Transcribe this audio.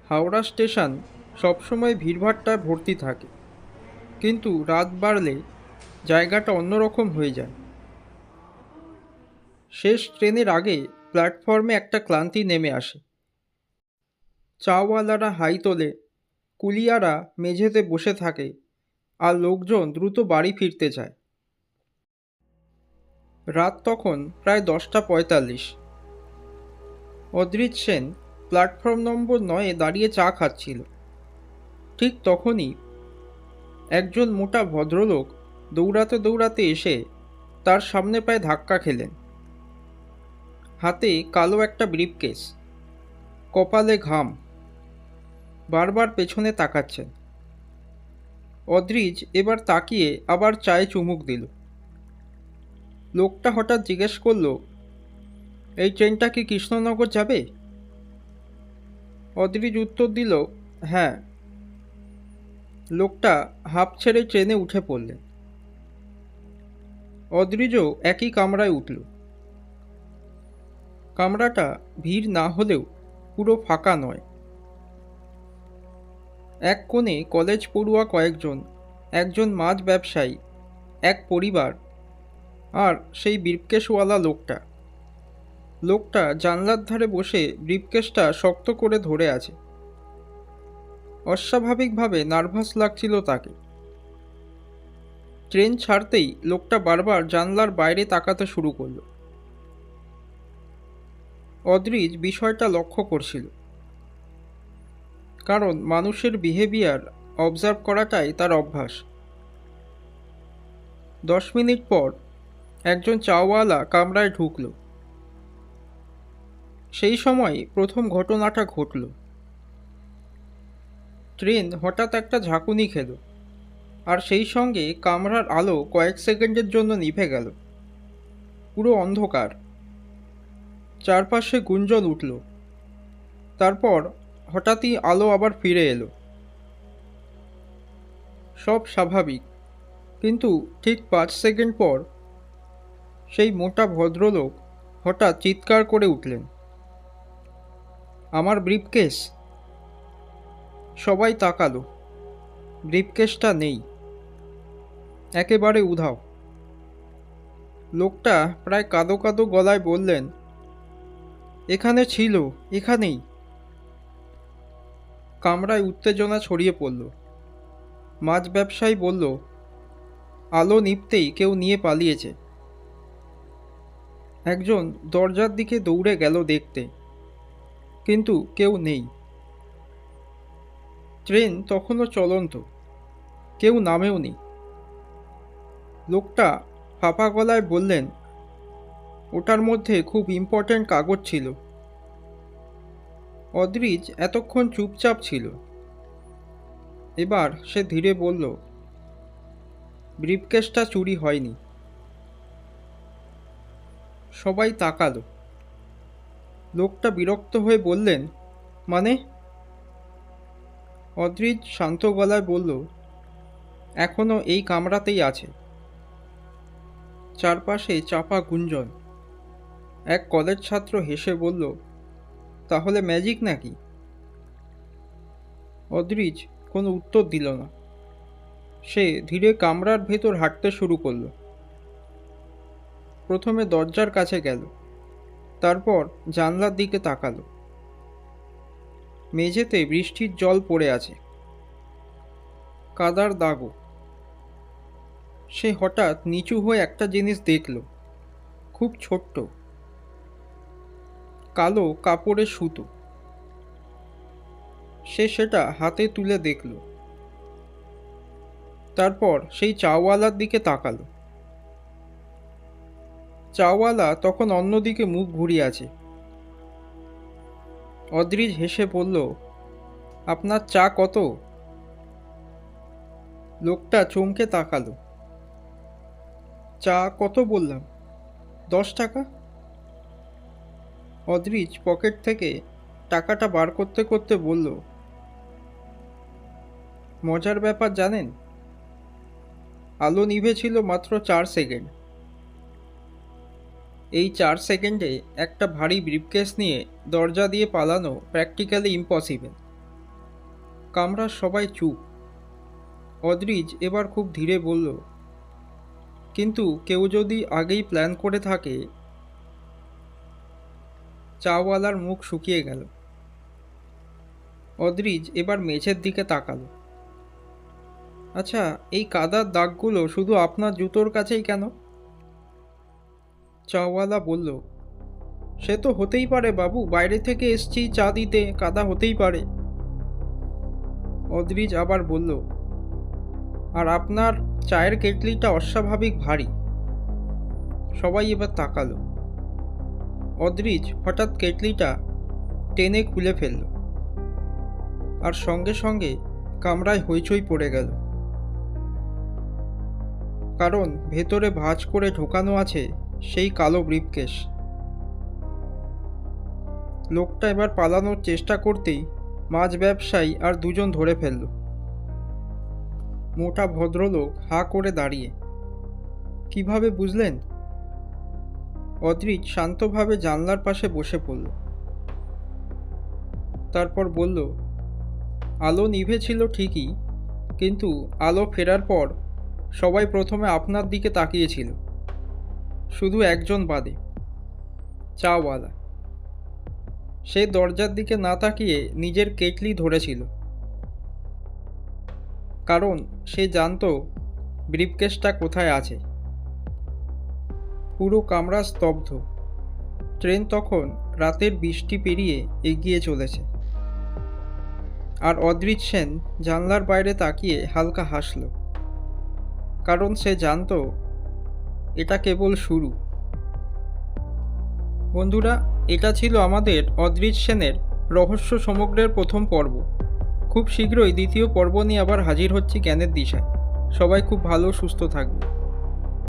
Howrah station সবসময় ভিড়ভাট্টায় ভর্তি থাকে, কিন্তু রাত বাড়লে জায়গাটা অন্যরকম হয়ে যায়। শেষ ট্রেনের আগে প্ল্যাটফর্মে একটা ক্লান্তি নেমে আসে। চাওয়ালারা হাই তোলে, কুলিয়ারা মেঝেতে বসে থাকে, আর লোকজন দ্রুত বাড়ি ফিরতে চায়। রাত তখন প্রায় 10:45। অদ্রিজ সেন প্ল্যাটফর্ম নম্বর 9-এ দাঁড়িয়ে চা খাচ্ছিল। ঠিক তখনই একজন মোটা ভদ্রলোক দৌড়াতে দৌড়াতে এসে তার সামনে প্রায় ধাক্কা খেলেন। হাতে কালো একটা ব্রিফকেস, কপালে ঘাম, বারবার পেছনে তাকাচ্ছেন। অদ্রিজ এবার তাকিয়ে আবার চায়ে চুমুক দিল। লোকটা হঠাৎ জিজ্ঞেস করল, এই ট্রেনটা কি কৃষ্ণনগর যাবে? অদ্রিজ উত্তর দিল, হ্যাঁ। লোকটা হাঁপ ছেড়ে ট্রেনে উঠে পড়লেন। অদ্রিজও একই কামরায় উঠল। কামরাটা ভিড় না হলেও পুরো ফাঁকা নয়। এক কোণে কলেজ পড়ুয়া কয়েকজন, একজন মাছ ব্যবসায়ী, এক পরিবার, আর সেই ব্রিফকেসওয়ালা লোকটা। লোকটা জানলার ধারে বসে ব্রিফকেসটা শক্ত করে ধরে আছে। অস্বাভাবিকভাবে নার্ভাস লাগছিল তাকে। ট্রেন ছাড়তেই লোকটা বারবার জানলার বাইরে তাকাতে শুরু করলো। অদ্রিজ বিষয়টা লক্ষ্য করছিল, কারণ মানুষের বিহেভিয়ার অবজার্ভ করাটাই তার অভ্যাস। 10 মিনিট পর একজন চাওয়ালা কামরায় ঢুকল। সেই সময় প্রথম ঘটনাটা ঘটল। ট্রেন হঠাৎ একটা ঝাঁকুনি খেল, আর সেই সঙ্গে কামরার আলো কয়েক সেকেন্ডের জন্য নিভে গেল। পুরো অন্ধকার। চারপাশে গুঞ্জন উঠল। তারপর হঠাৎই আলো আবার ফিরে এলো। সব স্বাভাবিক, কিন্তু ঠিক 5 সেকেন্ড পর সেই মোটা ভদ্রলোক হঠাৎ চিৎকার করে উঠলেন, আমার ব্রিফকেস! সবাই তাকালো। ব্রিফকেসটা নেই, একেবারে উধাও। লোকটা প্রায় কাঁদো কাঁদো গলায় বললেন, এখানে ছিল, এখানেই। কামরায় উত্তেজনা ছড়িয়ে পড়ল। মাছ ব্যবসায়ী বলল, আলো নিভতেই কেউ নিয়ে পালিয়েছে। একজন দরজার দিকে দৌড়ে গেল দেখতে, কিন্তু কেউ নেই। ট্রেন তখনও চলন্ত, কেউ নামেও নি। লোকটা ফাঁপা গলায় বললেন, ওটার মধ্যে খুব ইম্পর্ট্যান্ট কাগজ ছিল। অদ্রিজ এতক্ষণ চুপচাপ ছিল। এবার সে ধীরে বলল, ব্রিফকেসটা চুরি হয়নি। সবাই তাকালো। লোকটা বিরক্ত হয়ে বললেন, মানে? অদ্রিজ শান্ত গলায় বলল, এখনও এই কামরাতেই আছে। চারপাশে চাপা গুঞ্জন। এক কলেজ ছাত্র হেসে বলল, তাহলে ম্যাজিক নাকি? অদ্রিজ কোনো উত্তর দিল না। সে ধীরে কামরার ভেতর হাঁটতে শুরু করল। প্রথমে দরজার কাছে গেল, তারপর জানলার দিকে তাকালো। মেঝেতে বৃষ্টির জল পড়ে আছে, কাদার দাগও। সে হঠাৎ নিচু হয়ে একটা জিনিস দেখল, খুব ছোট্ট, কালো কাপড়ের সুতো। সে সেটা হাতে তুলে দেখল। তারপর সেই চাওয়ালার দিকে তাকালো। চাওয়ালা তখন অন্যদিকে মুখ ঘুরিয়ে আছে। অদ্রিজ হেসে বলল, আপনার চা কত? লোকটা চমকে তাকালো। চা কত বললাম? 10 টাকা। অদ্রিজ পকেট থেকে টাকাটা বার করতে করতে বলল, মজার ব্যাপার জানেন, আলো নিভেছিল মাত্র 4 সেকেন্ড। এই 4 সেকেন্ডে একটা ভারী ব্রিফকেস নিয়ে দরজা দিয়ে পালানো প্র্যাকটিক্যালি ইম্পসিবল। কামরার সবাই চুপ। অদ্রিজ এবার খুব ধীরে বলল, কিন্তু কেউ যদি আগেই প্ল্যান করে থাকে। চাওয়ালার মুখ শুকিয়ে গেল। অদ্রিজ এবার মেঝের দিকে তাকালো। আচ্ছা, এই কাদার দাগগুলো শুধু আপনার জুতোর কাছেই কেন? চাওয়ালা বলল, সে তো হতেই পারে বাবু, বাইরে থেকে এসছি চা দিতে, কাদা হতেই পারে। অদ্রিজ আবার বলল, আর আপনার চায়ের কেটলিটা অস্বাভাবিক ভারী। সবাই এবার তাকালো। অদ্রিজ হঠাৎ কেটলিটা টেনে খুলে ফেলল, আর সঙ্গে সঙ্গে কামরায় হইচই পড়ে গেল। কারণ ভেতরে ভাঁজ করে ঢোকানো আছে সেই কালো ব্রিফকেস। লোকটা এবার পালানোর চেষ্টা করতেই মাছ ব্যবসায়ী আর দুজন ধরে ফেলল। মোটা ভদ্রলোক হাঁ করে দাঁড়িয়ে। কিভাবে বুঝলেন? অদ্রিজ শান্তভাবে জানলার পাশে বসে পড়ল। তারপর বলল, আলো নিভে ছিল ঠিকই, কিন্তু আলো ফেরার পর সবাই প্রথমে আপনার দিকে তাকিয়েছিল, শুধু একজন বাদে, চাওয়ালা। সে দরজার দিকে না তাকিয়ে নিজের কেটলি ধরেছিল, কারণ সে জানতো ব্রিফকেসটা কোথায় আছে। পুরো কামরা স্তব্ধ। ট্রেন তখন রাতের বৃষ্টি পেরিয়ে এগিয়ে চলেছে। আর অদ্রিজ সেন জানলার বাইরে তাকিয়ে হালকা হাসল, কারণ সে জানতো এটা কেবল শুরু। বন্ধুরা, এটা ছিল আমাদের অদ্রিজ সেনের রহস্য সমগ্রের প্রথম পর্ব। খুব শীঘ্রই দ্বিতীয় পর্ব নিয়ে আবার হাজির হচ্ছি জ্ঞানের দিশায়। সবাই খুব ভালো সুস্থ থাকবে।